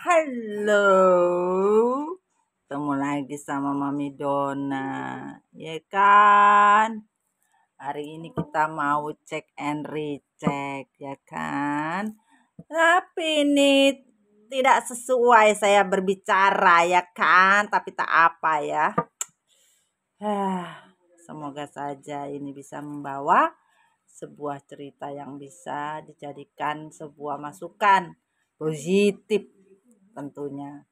Halo, ketemu lagi sama Mami Dona, ya kan? Hari ini kita mau cek and recheck, ya kan? Tapi ini tidak sesuai saya berbicara, ya kan? Tapi tak apa ya. Semoga saja ini bisa membawa sebuah cerita yang bisa dijadikan sebuah masukan positif tentunya.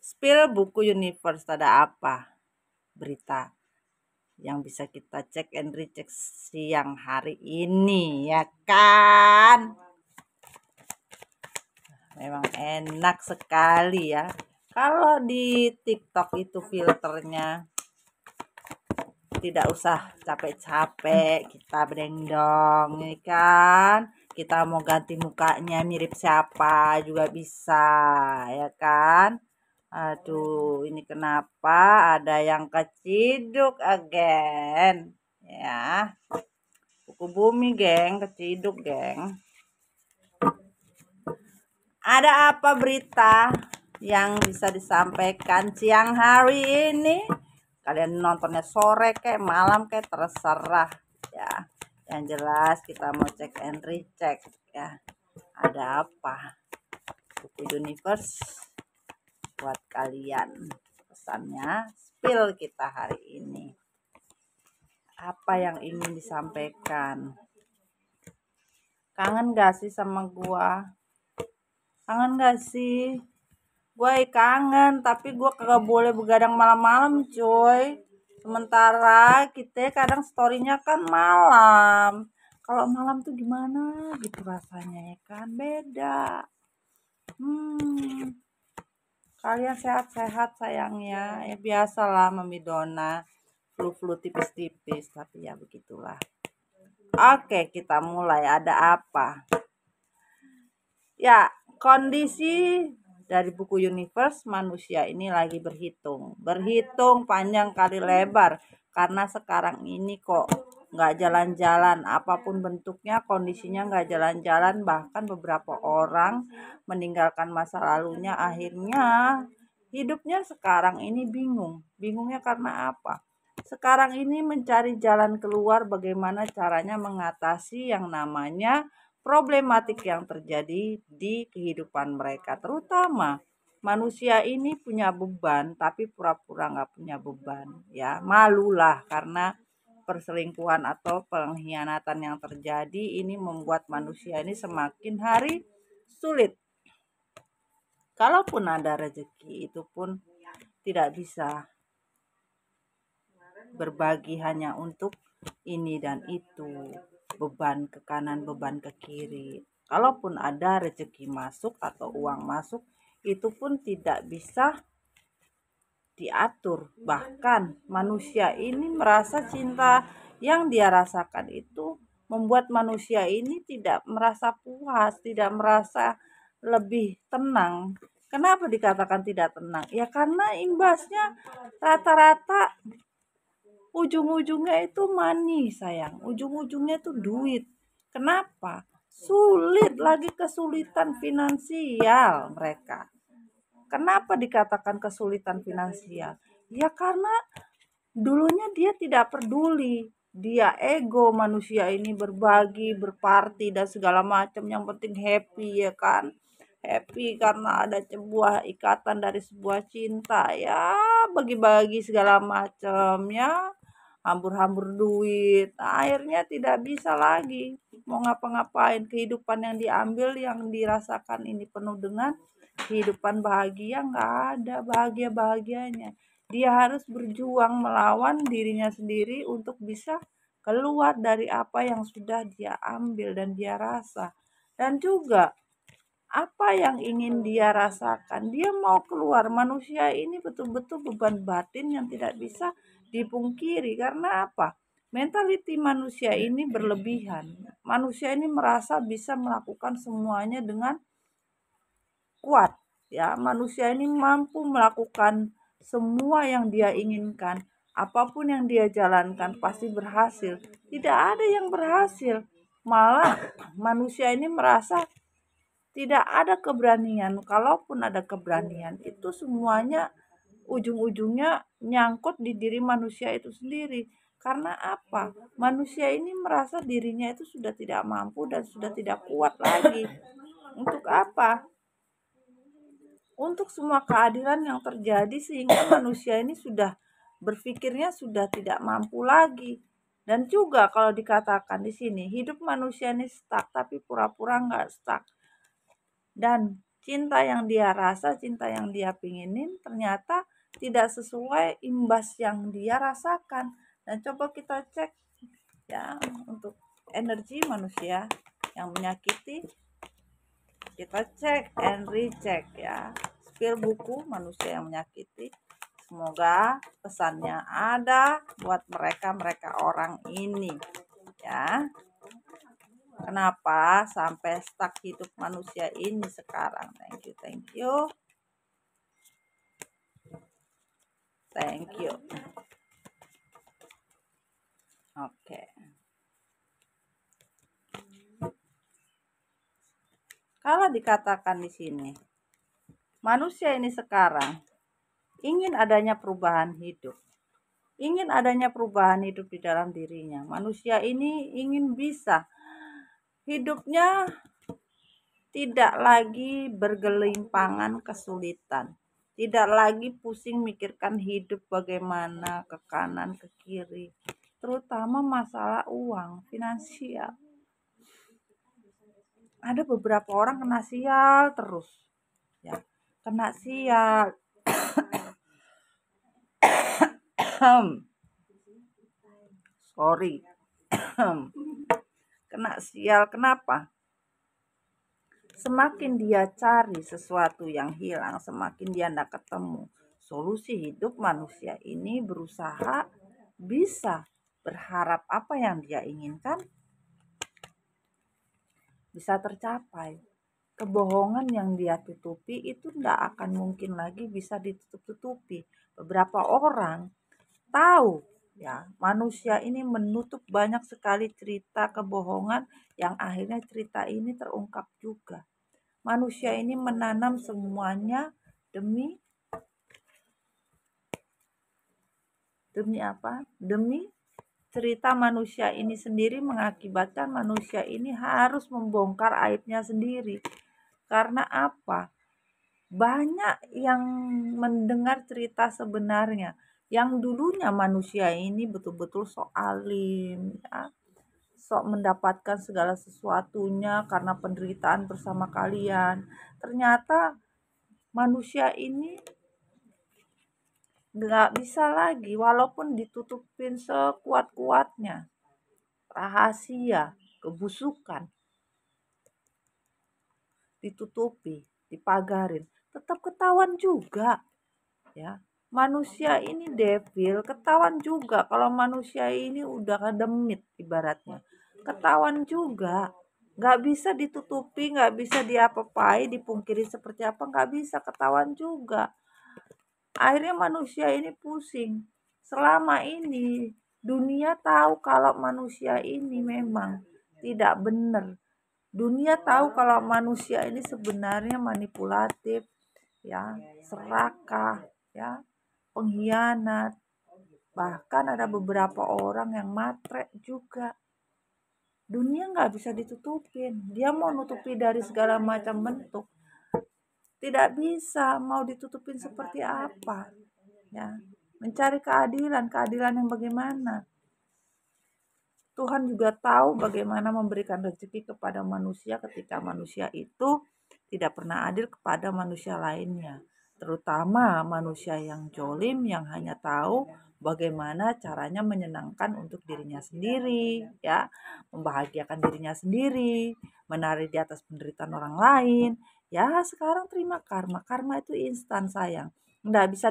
Spill buku Universe, ada apa berita yang bisa kita cek and recheck siang hari ini, ya kan? Memang enak sekali ya. Kalau di TikTok itu filternya tidak usah capek-capek, kita berendong, ya kan? Kita mau ganti mukanya mirip siapa juga bisa, ya kan? Aduh, ini kenapa ada yang keciduk again? Ya, buku bumi, geng, keciduk, geng. Ada apa berita yang bisa disampaikan siang hari ini? Kalian nontonnya sore kayak malam kayak terserah ya. Yang jelas kita mau cek and recheck ya. Ada apa? Buku Universe buat kalian. Pesannya spill kita hari ini. Apa yang ingin disampaikan? Kangen gak sih sama gua? Kangen gak sih? Gue kangen, tapi gue kagak boleh begadang malam-malam coy. Sementara kita kadang storynya kan malam. Kalau malam tuh gimana gitu rasanya, ya kan? Beda. Kalian sehat-sehat sayangnya. Ya biasalah Mami Dona. Flu-flu tipis-tipis, tapi ya begitulah. Oke, kita mulai. Ada apa? Ya, kondisi dari buku Universe, manusia ini lagi berhitung panjang kali lebar, karena sekarang ini kok nggak jalan-jalan, apapun bentuknya kondisinya nggak jalan-jalan, bahkan beberapa orang meninggalkan masa lalunya, akhirnya hidupnya sekarang ini bingungnya karena apa? Sekarang ini mencari jalan keluar, bagaimana caranya mengatasi yang namanya problematik yang terjadi di kehidupan mereka, terutama manusia ini punya beban tapi pura-pura nggak punya beban, ya malulah karena perselingkuhan atau pengkhianatan yang terjadi ini membuat manusia ini semakin hari sulit. Kalaupun ada rezeki itu pun tidak bisa berbagi hanya untuk ini dan itu, beban ke kanan, beban ke kiri. Kalaupun ada rezeki masuk atau uang masuk, itu pun tidak bisa diatur. Bahkan manusia ini merasa cinta yang dia rasakan itu membuat manusia ini tidak merasa puas, tidak merasa lebih tenang. Kenapa dikatakan tidak tenang? Ya karena imbasnya rata-rata ujung-ujungnya itu money sayang, ujung-ujungnya itu duit. Kenapa? Sulit, lagi kesulitan finansial mereka. Kenapa dikatakan kesulitan finansial? Ya karena dulunya dia tidak peduli, dia ego, manusia ini berbagi, berparti dan segala macam, yang penting happy, ya kan? Happy karena ada sebuah ikatan dari sebuah cinta, ya bagi-bagi segala macam, ya hambur-hambur duit. Nah, akhirnya tidak bisa lagi mau ngapa-ngapain. Kehidupan yang diambil, yang dirasakan ini penuh dengan kehidupan bahagia, nggak ada bahagia-bahagianya. Dia harus berjuang melawan dirinya sendiri untuk bisa keluar dari apa yang sudah dia ambil dan dia rasa. Dan juga apa yang ingin dia rasakan, dia mau keluar. Manusia ini betul-betul beban batin yang tidak bisa dipungkiri. Karena apa? Mentaliti manusia ini berlebihan. Manusia ini merasa bisa melakukan semuanya dengan kuat. Ya, manusia ini mampu melakukan semua yang dia inginkan. Apapun yang dia jalankan pasti berhasil. Tidak ada yang berhasil. Malah manusia ini merasa Tidak ada keberanian. Kalaupun ada keberanian, itu semuanya ujung-ujungnya nyangkut di diri manusia itu sendiri. Karena apa? Manusia ini merasa dirinya itu sudah tidak mampu dan sudah tidak kuat lagi. Untuk apa? Untuk semua keadilan yang terjadi sehingga manusia ini sudah berpikirnya sudah tidak mampu lagi. Dan juga kalau dikatakan di sini, hidup manusia ini stuck tapi pura-pura nggak stuck. Dan cinta yang dia rasa, cinta yang dia pinginin ternyata tidak sesuai imbas yang dia rasakan. Dan coba kita cek ya untuk energi manusia yang menyakiti, kita cek and recheck ya. Spill buku manusia yang menyakiti. Semoga pesannya ada buat mereka orang ini ya. Kenapa sampai stuck hidup manusia ini sekarang? Thank you. Oke. Kalau dikatakan di sini, manusia ini sekarang ingin adanya perubahan hidup. Ingin adanya perubahan hidup di dalam dirinya. Manusia ini ingin bisa hidupnya tidak lagi bergelimpangan kesulitan. Tidak lagi pusing mikirkan hidup bagaimana ke kanan ke kiri. Terutama masalah uang, finansial. Ada beberapa orang kena sial terus. Ya, kena sial. Sorry. Kena sial kenapa? Semakin dia cari sesuatu yang hilang, semakin dia tidak ketemu solusi hidup. Manusia ini berusaha bisa berharap apa yang dia inginkan bisa tercapai. Kebohongan yang dia tutupi itu tidak akan mungkin lagi bisa ditutup-tutupi. Beberapa orang tahu ya, manusia ini menutup banyak sekali cerita kebohongan yang akhirnya cerita ini terungkap juga. Manusia ini menanam semuanya demi apa? Demi cerita manusia ini sendiri, mengakibatkan manusia ini harus membongkar aibnya sendiri. Karena apa? Banyak yang mendengar cerita sebenarnya. Yang dulunya manusia ini betul-betul sok alim, ya, sok mendapatkan segala sesuatunya karena penderitaan bersama kalian. Ternyata manusia ini nggak bisa lagi, walaupun ditutupin sekuat-kuatnya. Rahasia, kebusukan, ditutupi, dipagarin, tetap ketahuan juga. Ya, manusia ini devil, ketahuan juga kalau manusia ini udah demit ibaratnya. Ketahuan juga. Nggak bisa ditutupi, nggak bisa diapa-apai, dipungkiri seperti apa, nggak bisa, ketahuan juga. Akhirnya manusia ini pusing. Selama ini dunia tahu kalau manusia ini memang tidak benar. Dunia tahu kalau manusia ini sebenarnya manipulatif, ya, serakah, ya, pengkhianat. Bahkan ada beberapa orang yang matre juga. Dunia nggak bisa ditutupin. Dia mau nutupi dari segala macam bentuk. Tidak bisa, mau ditutupin seperti apa? Ya, mencari keadilan yang bagaimana? Tuhan juga tahu bagaimana memberikan rezeki kepada manusia ketika manusia itu tidak pernah adil kepada manusia lainnya. Terutama manusia yang jolim yang hanya tahu bagaimana caranya menyenangkan untuk dirinya sendiri, ya, membahagiakan dirinya sendiri, menari di atas penderitaan orang lain. Ya, sekarang terima karma. Karma itu instan sayang. Nggak bisa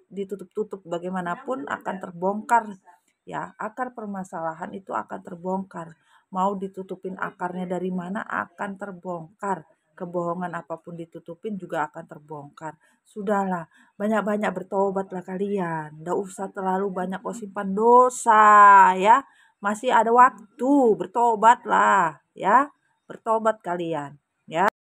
ditutup-tutup bagaimanapun akan terbongkar. Ya, akar permasalahan itu akan terbongkar. Mau ditutupin akarnya dari mana akan terbongkar. Kebohongan apapun ditutupin juga akan terbongkar. Sudahlah, banyak-banyak bertobatlah kalian. Nggak usah terlalu banyak simpan dosa ya. Masih ada waktu, bertobatlah ya. Bertobat kalian.